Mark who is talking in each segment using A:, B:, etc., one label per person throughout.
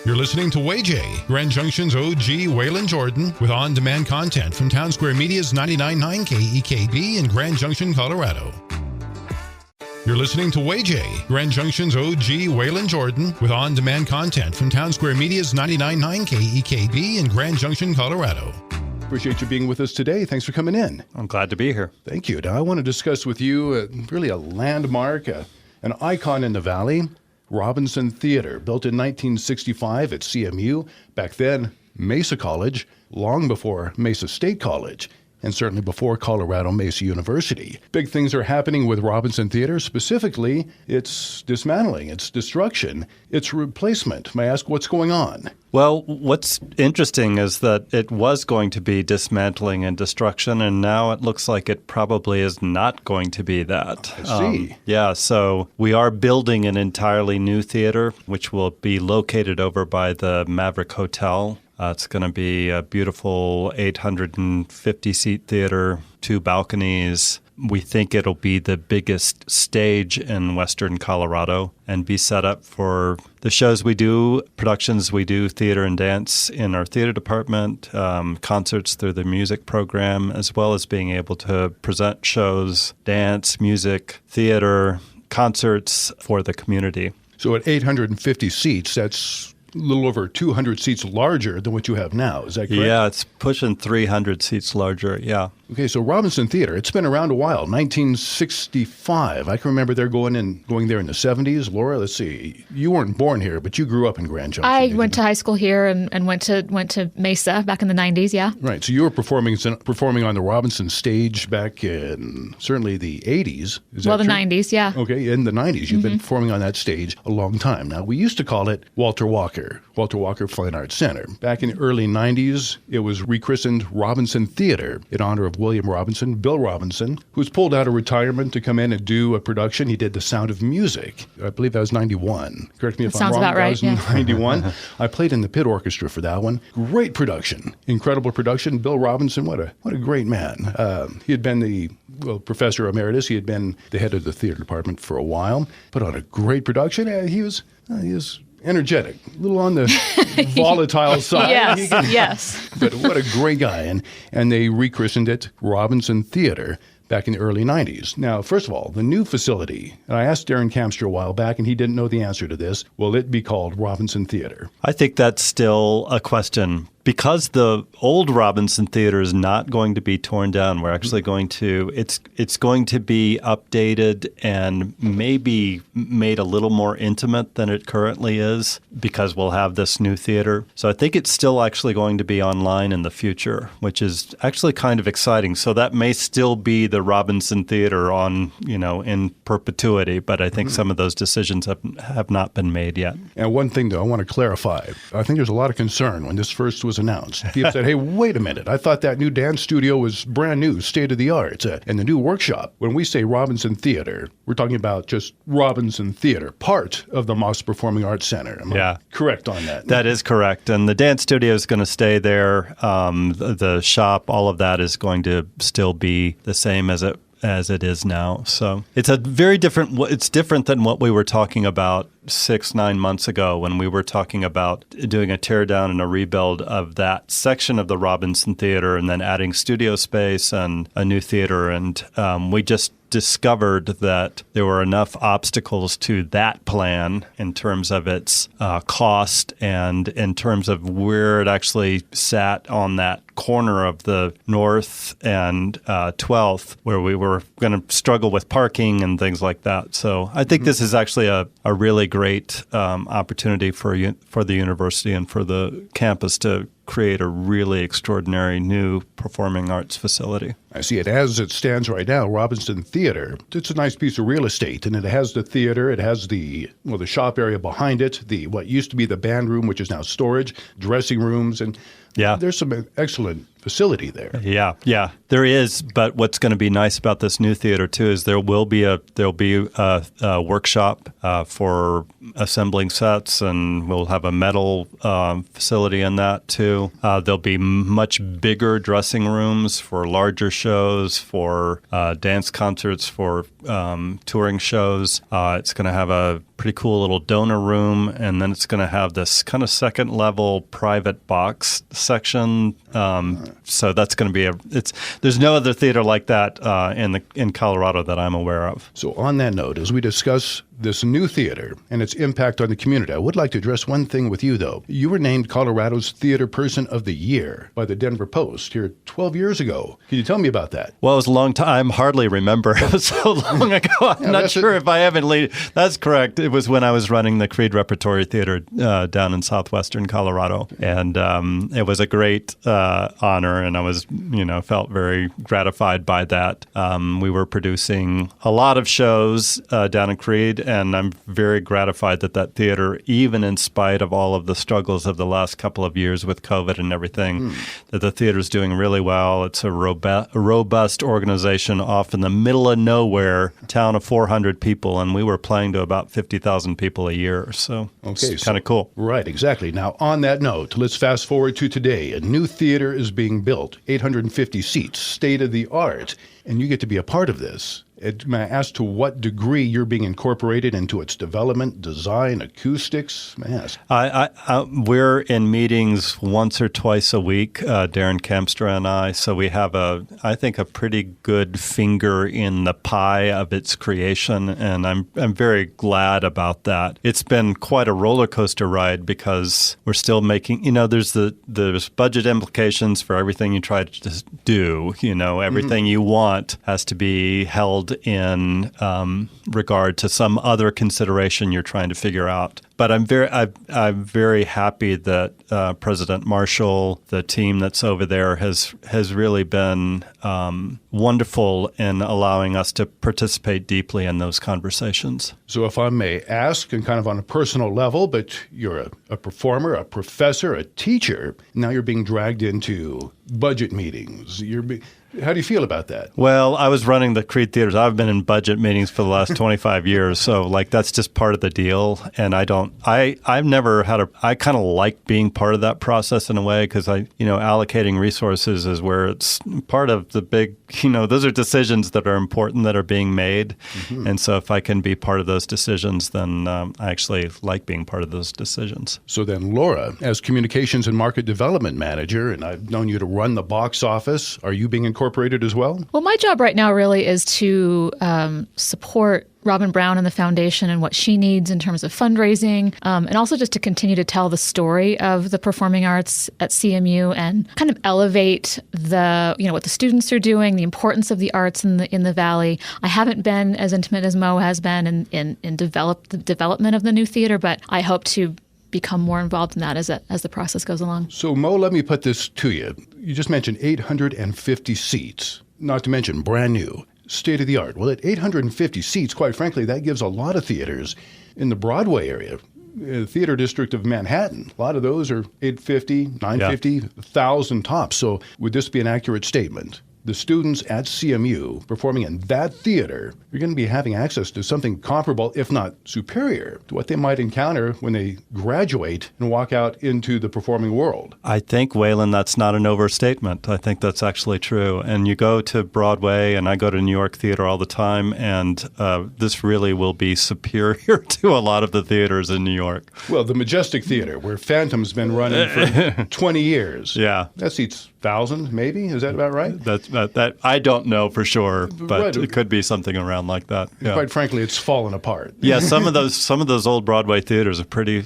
A: You're listening to WayJ, Grand Junction's OG Waylon Jordan, with on-demand content from Town Square Media's 99.9 KEKB in Grand Junction, Colorado. You're listening to WayJ, Grand Junction's OG Waylon Jordan, with on-demand content from Town Square Media's 99.9 KEKB in Grand Junction, Colorado. Appreciate you being with us today. Thanks for coming in.
B: I'm glad to be here.
A: Thank you. Now, I want to discuss with you really a landmark, an icon in the Valley, Robinson Theater, built in 1965 at CMU, back then Mesa College, long before Mesa State College, and certainly before Colorado Mesa University. Big things are happening with Robinson Theater. Specifically, its dismantling, its destruction, its replacement. May I ask what's going on?
B: Well, what's interesting is that it was going to be dismantling and destruction, and now it looks like it probably is not going to be that.
A: I see.
B: So we are building an entirely new theater, which will be located over by the Maverick Hotel. It's going to be a beautiful 850-seat theater, 2 balconies. We think it'll be the biggest stage in Western Colorado and be set up for the shows we do, productions we do, theater and dance in our theater department, concerts through the music program, as well as being able to present shows, dance, music, theater, concerts for the community.
A: So at 850 seats, that's a little over 200 seats larger than what you have now. Is that correct?
B: Yeah, it's pushing 300 seats larger, yeah.
A: Okay, so Robinson Theater, it's been around a while, 1965. I can remember going there in the 70s. Laura, let's see, you weren't born here, but you grew up in Grand Junction.
C: I went to high school here and went to Mesa back in the 90s, yeah.
A: Right, so you were performing on the Robinson stage back in certainly the 80s. Is that
C: the
A: true?
C: 90s, yeah.
A: Okay, in the 90s. You've been performing on that stage a long time. Now, we used to call it Walter Walker Fine Arts Center. Back in the early 90s, it was rechristened Robinson Theater in honor of William Robinson, Bill Robinson, who was pulled out of retirement to come in and do a production. He did The Sound of Music. I believe that was 91. Correct me if I'm wrong.
C: Sounds about right,
A: that was 91. I played in the pit orchestra for that one. Great production. Incredible production. Bill Robinson, what a great man. He had been the professor emeritus. He had been the head of the theater department for a while. Put on a great production. He was energetic, a little on the volatile side.
C: Yes.
A: But what a great guy. And they rechristened it Robinson Theater back in the early 90s. Now, first of all, the new facility, and I asked Darren Campster a while back, and he didn't know the answer to this. Will it be called Robinson Theater?
B: I think that's still a question. Because the old Robinson Theater is not going to be torn down, we're actually going to, it's going to be updated and maybe made a little more intimate than it currently is because we'll have this new theater. So I think it's still actually going to be online in the future, which is actually kind of exciting. So that may still be the Robinson Theater in perpetuity, but I think some of those decisions have not been made yet.
A: And one thing, though, I want to clarify. I think there's a lot of concern when this first was announced. People said, hey, wait a minute. I thought that new dance studio was brand new, state of the art, and the new workshop. When we say Robinson Theater, we're talking about just Robinson Theater, part of the Moss Performing Arts Center. Am I correct on that?
B: That is correct. And the dance studio is going to stay there. The shop, all of that is going to still be the same as it is now. So it's it's different than what we were talking about 6-9 months ago when we were talking about doing a tear down and a rebuild of that section of the Robinson Theater and then adding studio space and a new theater. And we just discovered that there were enough obstacles to that plan in terms of its cost and in terms of where it actually sat on that corner of the North and 12th, where we were going to struggle with parking and things like that. So I think this is actually a really great opportunity for the university and for the campus to create a really extraordinary new performing arts facility.
A: I see it as it stands right now, Robinson Theater. It's a nice piece of real estate, and it has the theater, it has the shop area behind it, what used to be the band room, which is now storage, dressing rooms, and there's some excellent facility there.
B: Yeah, there is. But what's going to be nice about this new theater too is there'll be a workshop for assembling sets, and we'll have a metal facility in that too. There'll be much bigger dressing rooms for larger shows, for dance concerts, for touring shows. It's going to have pretty cool little donor room, and then it's going to have this kind of second level private box section. So that's going to be there's no other theater like that in Colorado that I'm aware of.
A: So on that note, as we discuss this new theater and its impact on the community, I would like to address one thing with you, though. You were named Colorado's Theater Person of the Year by the Denver Post here 12 years ago. Can you tell me about that?
B: Well, it was a long time. Hardly remember. It was so long ago. I'm not sure if I haven't lead. That's correct. It was when I was running the Creed Repertory Theater down in southwestern Colorado. And it was a great honor, and I was, felt very gratified by that. We were producing a lot of shows down in Creed, and I'm very gratified that theater, even in spite of all of the struggles of the last couple of years with COVID and everything, that the theater is doing really well. It's a robust organization off in the middle of nowhere, town of 400 people, and we were playing to about 50,000 people a year. So it's kind of cool.
A: Right, exactly. Now, on that note, let's fast forward to today. A new theater is being built, 850 seats, state of the art, and you get to be a part of this. May I ask to what degree you're being incorporated into its development, design, acoustics? May I ask?
B: We're in meetings once or twice a week, Darren Kempstra and I, so we have I think a pretty good finger in the pie of its creation, and I'm very glad about that. It's been quite a roller coaster ride because we're still making, there's budget implications for everything you try to do. Everything you want has to be held in regard to some other consideration you're trying to figure out. But I'm very happy that President Marshall, the team that's over there, has really been wonderful in allowing us to participate deeply in those conversations.
A: So if I may ask, and kind of on a personal level, but you're a performer, a professor, a teacher. Now you're being dragged into budget meetings. How do you feel about that?
B: Well, I was running the Creed Theaters. I've been in budget meetings for the last 25 years. So that's just part of the deal. And I've never had I kind of like being part of that process in a way because allocating resources is where it's part of the big, those are decisions that are important that are being made. Mm-hmm. And so if I can be part of those decisions, then I actually like being part of those decisions.
A: So then, Laura, as Communications and Market Development Manager, and I've known you to run the box office, are you being incorporated as well?
C: Well, my job right now really is to support Robin Brown and the foundation and what she needs in terms of fundraising, and also just to continue to tell the story of the performing arts at CMU and kind of elevate what the students are doing, the importance of the arts in the Valley. I haven't been as intimate as Mo has been in the development of the new theater, but I hope to become more involved in that as the process goes along.
A: So, Mo, let me put this to you. You just mentioned 850 seats, not to mention brand new, state of the art. Well, at 850 seats, quite frankly, that gives a lot of theaters in the Broadway area, theater district of Manhattan. A lot of those are 850, 950, 1,000 tops. So would this be an accurate statement? The students at CMU performing in that theater are going to be having access to something comparable, if not superior, to what they might encounter when they graduate and walk out into the performing world.
B: I think, Waylon, that's not an overstatement. I think that's actually true. And you go to Broadway, and I go to New York Theater all the time, and this really will be superior to a lot of the theaters in New York.
A: Well, the Majestic Theater, where Phantom's been running for 20 years.
B: Yeah.
A: That seats 1,000, maybe? Is that about right?
B: That I don't know for sure, but
A: right.
B: It could be something around like that. Yeah.
A: Quite frankly, it's fallen apart.
B: Yeah, some of those old Broadway theaters are pretty.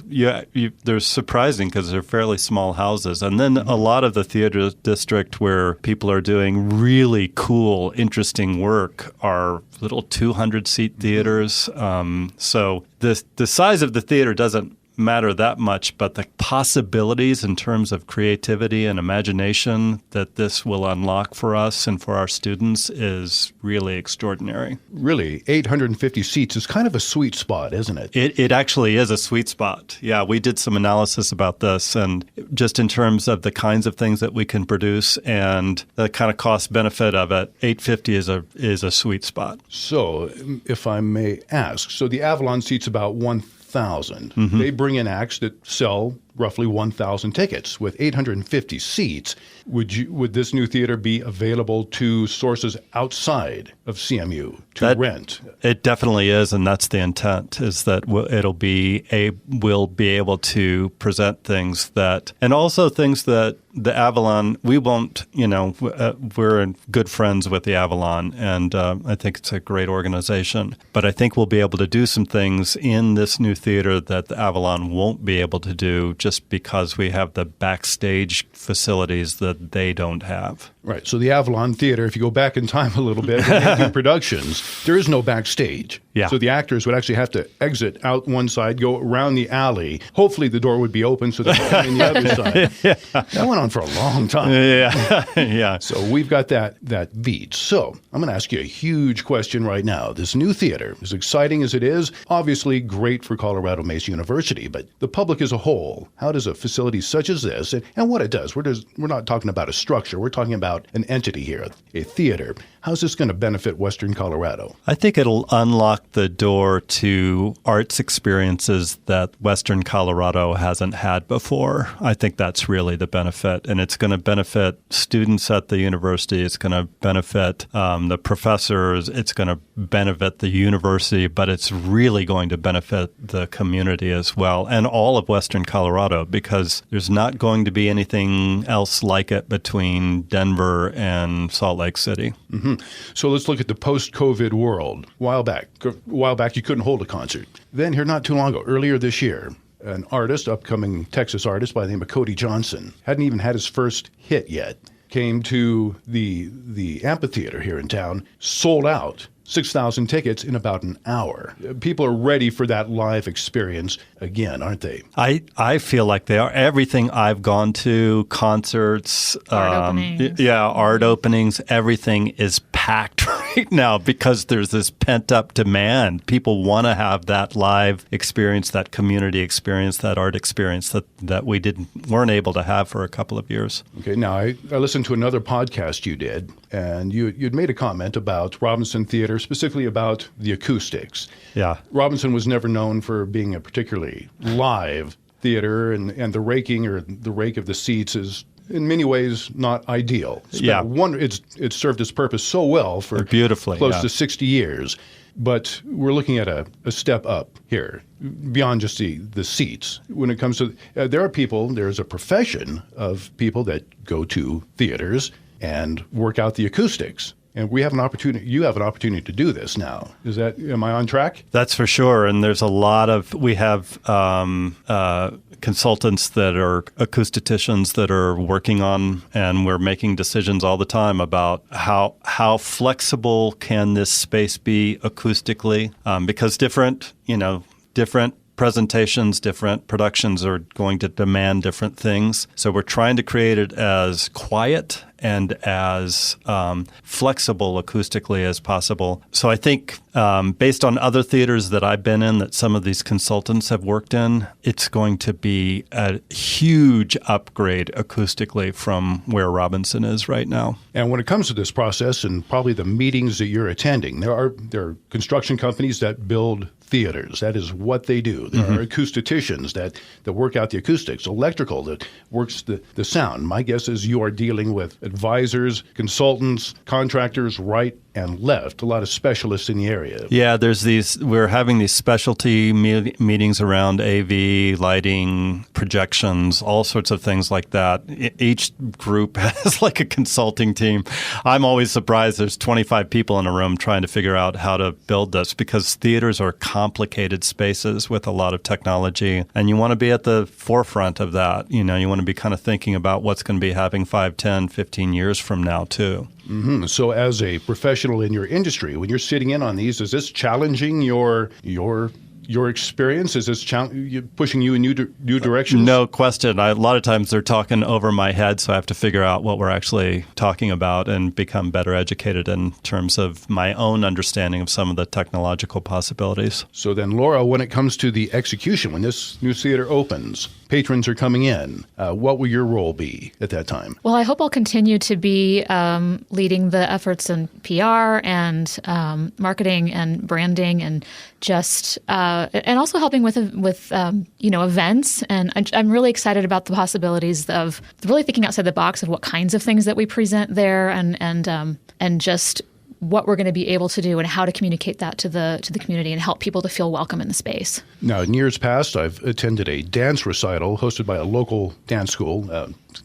B: They're surprising because they're fairly small houses, and then a lot of the theater district where people are doing really cool, interesting work are little 200-seat theaters. So the size of the theater doesn't matter that much, but the possibilities in terms of creativity and imagination that this will unlock for us and for our students is really extraordinary.
A: Really, 850 seats is kind of a sweet spot, isn't it?
B: It actually is a sweet spot. Yeah, we did some analysis about this, and just in terms of the kinds of things that we can produce and the kind of cost benefit of it, 850 is a sweet spot.
A: So, if I may ask, so the Avalon seats about 1,000. Mm-hmm. They bring in acts that sell roughly 1,000 tickets with 850 seats. Would this new theater be available to sources outside of CMU to rent?
B: It definitely is, and that's the intent, is that we'll be able to present things that, and also things that the Avalon, we won't, we're good friends with the Avalon, and I think it's a great organization. But I think we'll be able to do some things in this new theater that the Avalon won't be able to do just because we have the backstage facilities that they don't have.
A: Right. So the Avalon Theater, if you go back in time a little bit, in productions, there is no backstage.
B: Yeah.
A: So the actors would actually have to exit out one side, go around the alley. Hopefully the door would be open so they could come in the other side.
B: Yeah.
A: That went on for a long time.
B: Yeah. Yeah.
A: So we've got that beat. So I'm going to ask you a huge question right now. This new theater, as exciting as it is, obviously great for Colorado Mesa University, but the public as a whole, how does a facility such as this, and what it does, we're not talking about a structure, we're talking about an entity here, a theater. How's this going to benefit Western Colorado?
B: I think it'll unlock the door to arts experiences that Western Colorado hasn't had before. I think that's really the benefit. And it's going to benefit students at the university. It's going to benefit the professors. It's going to benefit the university, but it's really going to benefit the community as well, and all of Western Colorado, because there's not going to be anything else like it between Denver and Salt Lake City.
A: Mm-hmm. So let's look at the post-COVID world. A while back, you couldn't hold a concert. Then here not too long ago, earlier this year, an artist, upcoming Texas artist by the name of Cody Johnson, hadn't even had his first hit yet, came to the amphitheater here in town, sold out 6,000 tickets in about an hour. People are ready for that live experience again, aren't they?
B: I feel like they are. Everything I've gone to, concerts, art openings, everything is packed right now because there's this pent-up demand. People want to have that live experience, that community experience, that art experience that we weren't able to have for a couple of years.
A: Okay, now I listened to another podcast you did, and you'd made a comment about Robinson Theater, specifically about the acoustics.
B: Yeah.
A: Robinson was never known for being a particularly live theater, and the raking or the rake of the seats is in many ways not ideal. It's served its purpose so well for close to 60 years. But we're looking at a step up here, beyond just the seats. When it comes to, there's a profession of people that go to theaters and work out the acoustics. And we have an opportunity. You have an opportunity to do this now. Am I on track?
B: That's for sure. And there's we have consultants that are acousticians that are working on, and we're making decisions all the time about how flexible can this space be acoustically, because different presentations, different productions are going to demand different things. So we're trying to create it as quiet and as flexible acoustically as possible. So I think based on other theaters that I've been in that some of these consultants have worked in, it's going to be a huge upgrade acoustically from where Robinson is right now.
A: And when it comes to this process and probably the meetings that you're attending, there are construction companies that build theaters. That is what they do. There are acousticians that work out the acoustics, electrical that works the sound. My guess is you are dealing with advisors, consultants, contractors, right and left, a lot of specialists in the area.
B: Yeah, we're having these specialty meetings around AV, lighting, projections, all sorts of things like that. Each group has like a consulting team. I'm always surprised there's 25 people in a room trying to figure out how to build this, because theaters are complicated spaces with a lot of technology, and you want to be at the forefront of that. You want to be kind of thinking about what's going to be happening 5, 10, 15 years from now too.
A: Mm-hmm. So as a professional in your industry, when you're sitting in on these, is this challenging your experience? Is this pushing you in new directions?
B: No question. A lot of times they're talking over my head, so I have to figure out what we're actually talking about and become better educated in terms of my own understanding of some of the technological possibilities.
A: So then, Laura, when it comes to the execution, when this new theater opens, patrons are coming in, what will your role be at that time?
C: Well, I hope I'll continue to be leading the efforts in PR and marketing and branding and just and also helping with events. And I'm really excited about the possibilities of really thinking outside the box of what kinds of things that we present there, and just what we're going to be able to do and how to communicate that to the community and help people to feel welcome in the space.
A: Now, in years past, I've attended a dance recital hosted by a local dance school.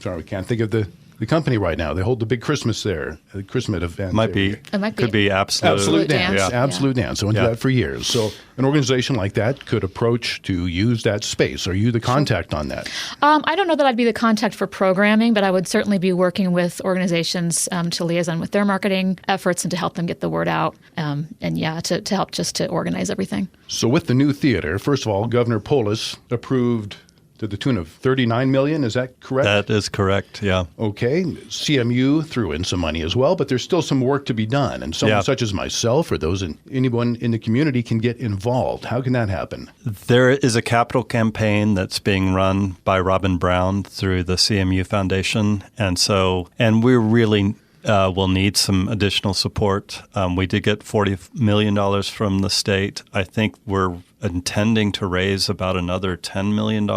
A: Sorry, I can't think of the company right now. They hold the big Christmas there, the Christmas event.
B: Could be Absolute
C: Dance.
B: Yeah.
A: Absolute Dance. I went to that for years. So an organization like that could approach to use that space. Are you the contact on that?
C: I don't know that I'd be the contact for programming, but I would certainly be working with organizations to liaison with their marketing efforts and to help them get the word out. To help just to organize everything.
A: So with the new theater, first of all, Governor Polis approved to the tune of $39 million. Is that correct?
B: That is correct, yeah.
A: Okay. CMU threw in some money as well, but there's still some work to be done. And someone such as myself or anyone in the community can get involved. How can that happen?
B: There is a capital campaign that's being run by Robin Brown through the CMU Foundation. And we really will need some additional support. We did get $40 million from the state. I think we're intending to raise about another $10 million.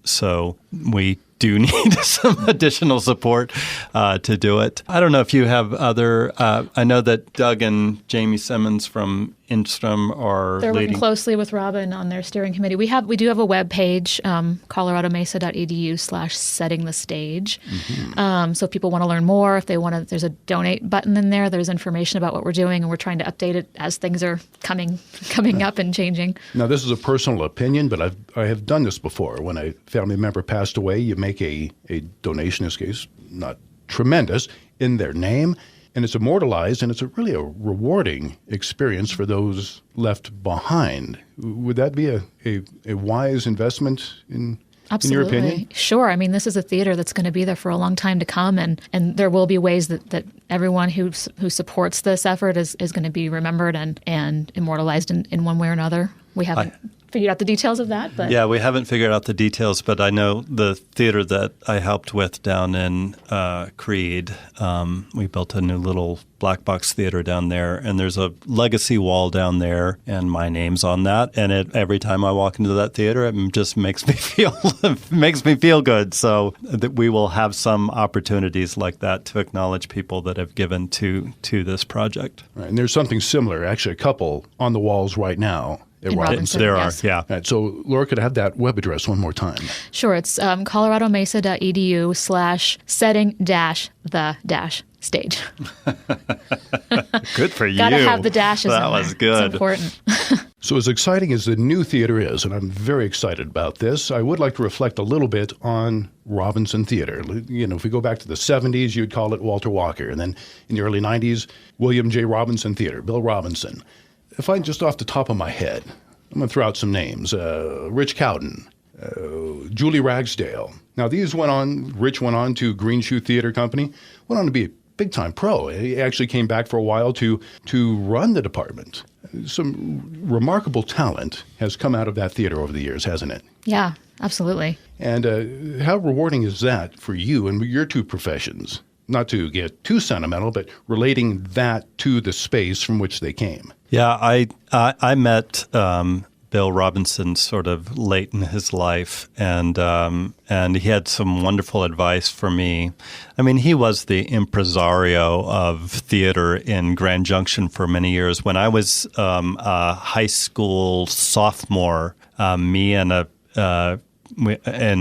B: So we do need some additional support to do it. I don't know if you have other I know that Doug and Jamie Simmons from Instrom are
C: They're
B: leading.
C: working closely with Robin on their steering committee. We do have a web page, coloradomesa.edu/settingthestage.
A: Mm-hmm.
C: So if people want to learn more, if they want to, there's a donate button in there. There's information about what we're doing, and we're trying to update it as things are coming up and changing.
A: Now, this is a personal opinion, but I have done this before. When a family member passed away, you make a donation, in this case, not tremendous, in their name, and it's immortalized, and it's really a rewarding experience for those left behind. Would that be a wise investment in your opinion?
C: Sure. I mean, this is a theater that's going to be there for a long time to come, and there will be ways that everyone who supports this effort is going to be remembered and immortalized in one way or another. We haven't figured out the details of that. But
B: yeah, we haven't figured out the details, but I know the theater that I helped with down in Creed, we built a new little black box theater down there, and there's a legacy wall down there, and my name's on that. And every time I walk into that theater, it just makes me feel good. So that we will have some opportunities like that to acknowledge people that have given to this project.
A: Right, and there's something similar, actually, a couple on the walls right now.
C: In Robinson,
B: there
C: yes.
B: are, yeah.
A: All right, so Laura, could I have that web address one more time?
C: Sure. It's coloradomesa.edu/setting-the-stage.
B: Good for you.
C: Got to have the dashes
B: That
C: in
B: was
C: there.
B: good.
C: It's important.
A: So as exciting as the new theater is, and I'm very excited about this, I would like to reflect a little bit on Robinson Theater. You know, if we go back to the 70s, you'd call it Walter Walker. And then in the early 90s, William J. Robinson Theater, Bill Robinson. If I just off the top of my head, I'm going to throw out some names. Rich Cowden, Julie Ragsdale. Now, Rich went on to Green Shoe Theater Company, went on to be a big-time pro. He actually came back for a while to run the department. Some remarkable talent has come out of that theater over the years, hasn't it?
C: Yeah, absolutely.
A: And how rewarding is that for you and your two professions? Not to get too sentimental, but relating that to the space from which they came.
B: Yeah, I met Bill Robinson sort of late in his life, and he had some wonderful advice for me. I mean, he was the impresario of theater in Grand Junction for many years. When I was a high school sophomore, me and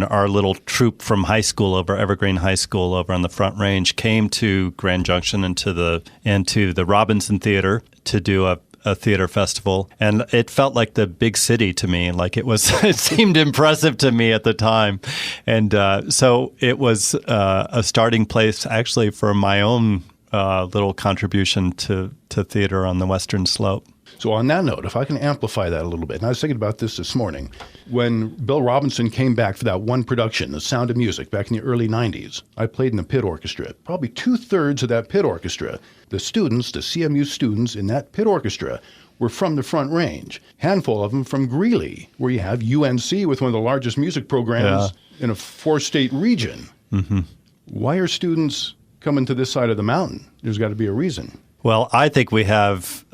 B: our little troupe from high school over Evergreen High School over on the Front Range came to Grand Junction and to the Robinson Theater to do a theater festival, and it felt like the big city to me. Like it seemed impressive to me at the time, and so it was a starting place actually for my own little contribution to theater on the Western Slope.
A: So on that note, if I can amplify that a little bit, and I was thinking about this morning, when Bill Robinson came back for that one production, The Sound of Music, back in the early 90s, I played in the pit orchestra. Probably 2/3 of that pit orchestra, the CMU students in that pit orchestra, were from the Front Range. Handful of them from Greeley, where you have UNC with one of the largest music programs in a 4-state region. Mm-hmm. Why are students coming to this side of the mountain? There's got to be a reason.
B: Well, I think we have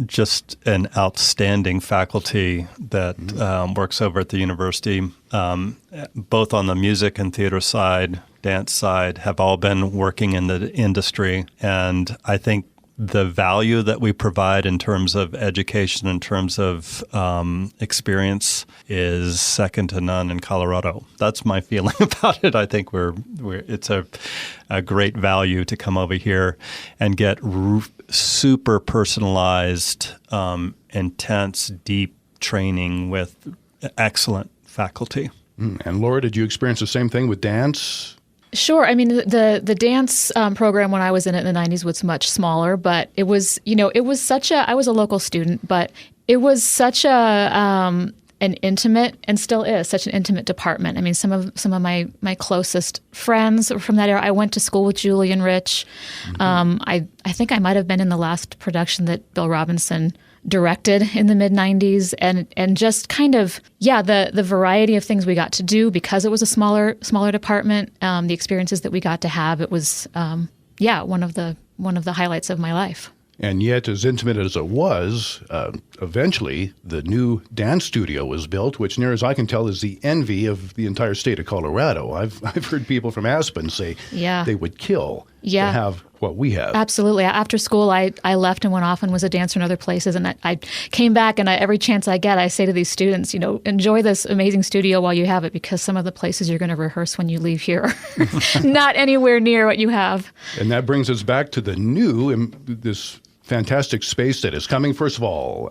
B: just an outstanding faculty that works over at the university, both on the music and theater side, dance side, have all been working in the industry. And I think the value that we provide in terms of education, in terms of experience, is second to none in Colorado. That's my feeling about it. I think it's a great value to come over here and get super personalized, intense, deep training with excellent faculty.
A: And Laura, did you experience the same thing with dance?
C: Sure. I mean, the dance program when I was in it in the 90s was much smaller, but it was, I was a local student, but it was such an intimate, and still is such an intimate department. I mean, some of my closest friends from that era, I went to school with Julian Rich. I think I might have been in the last production that Bill Robinson directed in the mid-90s, and just kind of, the variety of things we got to do because it was a smaller department, the experiences that we got to have, it was, one of the highlights of my life.
A: And yet, as intimate as it was, eventually the new dance studio was built, which, near as I can tell, is the envy of the entire state of Colorado. I've heard people from Aspen say they would kill to have what we have.
C: Absolutely. After school, I left and went off and was a dancer in other places. And I came back, and every chance I get, I say to these students, enjoy this amazing studio while you have it, because some of the places you're going to rehearse when you leave here are not anywhere near what you have.
A: And that brings us back to the new, this fantastic space that is coming. First of all,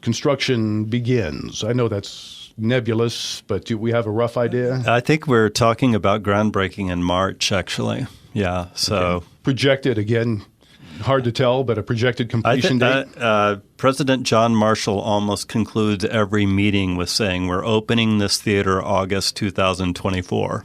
A: construction begins. I know that's nebulous, but do we have a rough idea?
B: I think we're talking about groundbreaking in March, actually. Yeah. So
A: okay. Projected, again, hard to tell, but a projected completion date?
B: President John Marshall almost concludes every meeting with saying, we're opening this theater August 2024.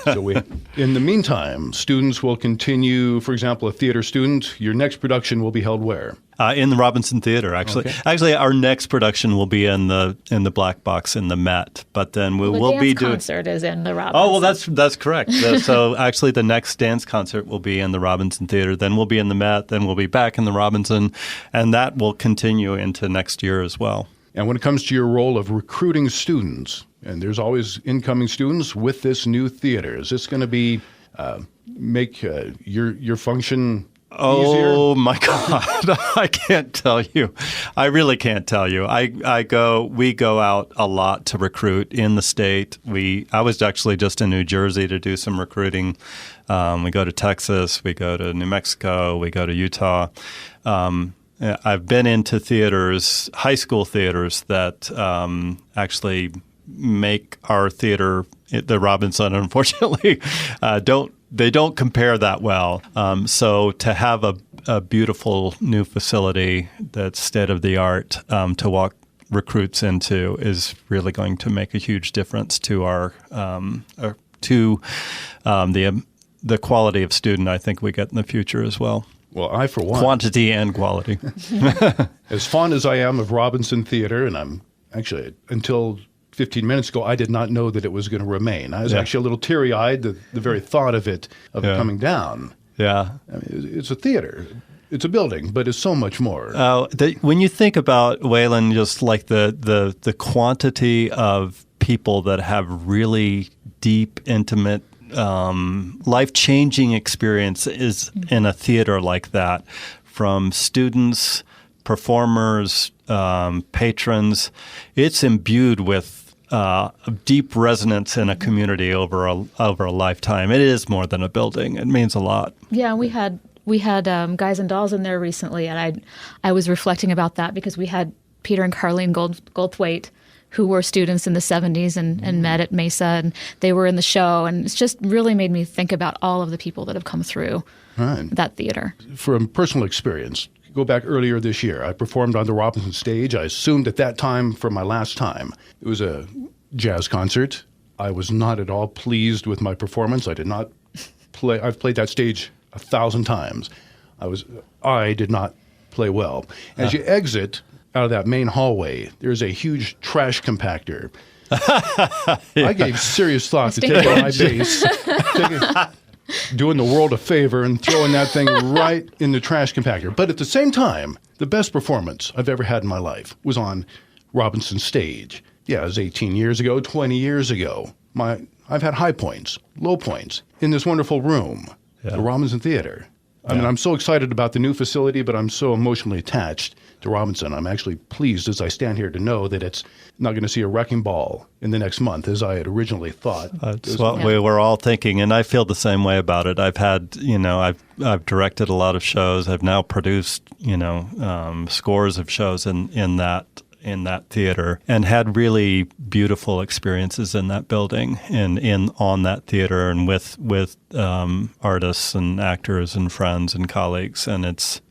A: So in the meantime, students will continue, for example, a theater student, your next production will be held where?
B: In the Robinson Theater, actually. Okay. Actually, our next production will be in the Black Box in the Met, but then we'll be doing...
C: The dance concert is in the Robinson.
B: Oh, well, that's correct. So actually, the next dance concert will be in the Robinson Theater, then we'll be in the Met, then we'll be back in the Robinson, and that will continue into next year as well.
A: And when it comes to your role of recruiting students, and there's always incoming students with this new theater, is this going to be make your function easier?
B: Oh my God, I can't tell you. I really can't tell you. We go out a lot to recruit in the state. I was actually just in New Jersey to do some recruiting. We go to Texas, we go to New Mexico, we go to Utah. I've been into theaters, high school theaters that actually make our theater, the Robinson, unfortunately, don't compare that well. So to have a beautiful new facility that's state of the art to walk recruits into is really going to make a huge difference to our the quality of student I think we get in the future as well.
A: Well, I, for one...
B: Quantity and quality.
A: As fond as I am of Robinson Theater, and I'm actually, until 15 minutes ago, I did not know that it was going to remain. I was actually a little teary-eyed, the very thought of it coming down.
B: Yeah.
A: I mean, it's a theater. It's a building, but it's so much more.
B: When you think about, Waylon, just like the quantity of people that have really deep, intimate, life-changing experiences in a theater like that, from students, performers, patrons, it's imbued with a deep resonance in a community over a lifetime. It is more than a building. It means a lot. Yeah,
C: we had Guys and Dolls in there recently, and I was reflecting about that because we had Peter and Carlene Goldthwait, who were students in the 70s and met at Mesa, and they were in the show. And it's just really made me think about all of the people that have come through that theater.
A: From personal experience, go back earlier this year, I performed on the Robinson stage. I assumed at that time, for my last time, it was a jazz concert. I was not at all pleased with my performance. I did not play. I've played that stage 1,000 times. I did not play well. As you exit out of that main hallway, there's a huge trash compactor. I gave serious thought to taking my bass, doing the world a favor and throwing that thing right in the trash compactor. But at the same time, the best performance I've ever had in my life was on Robinson's stage. Yeah, it was 18 years ago, 20 years ago. I've had high points, low points in this wonderful room, the Robinson Theater. I mean, I'm so excited about the new facility, but I'm so emotionally attached to Robinson. I'm actually pleased as I stand here to know that it's not going to see a wrecking ball in the next month as I had originally thought.
B: That's what we were all thinking, and I feel the same way about it. I've had, I've directed a lot of shows. I've now produced, scores of shows in that theater, and had really beautiful experiences in that building and on that theater, and with artists and actors and friends and colleagues. And it's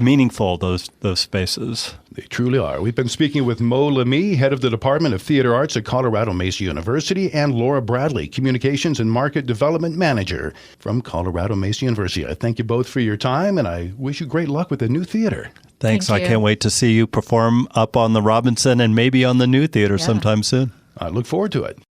B: meaningful, those spaces.
A: They truly are. We've been speaking with Mo LaMee, head of the Department of Theater Arts at Colorado Mesa University, and Laura Bradley, Communications and Market Development Manager from Colorado Mesa University. I thank you both for your time, and I wish you great luck with the new theater.
B: Thanks.
C: Thank
B: I
C: you.
B: can't wait to see you perform up on the Robinson and maybe on the new theater sometime soon.
A: I look forward to it.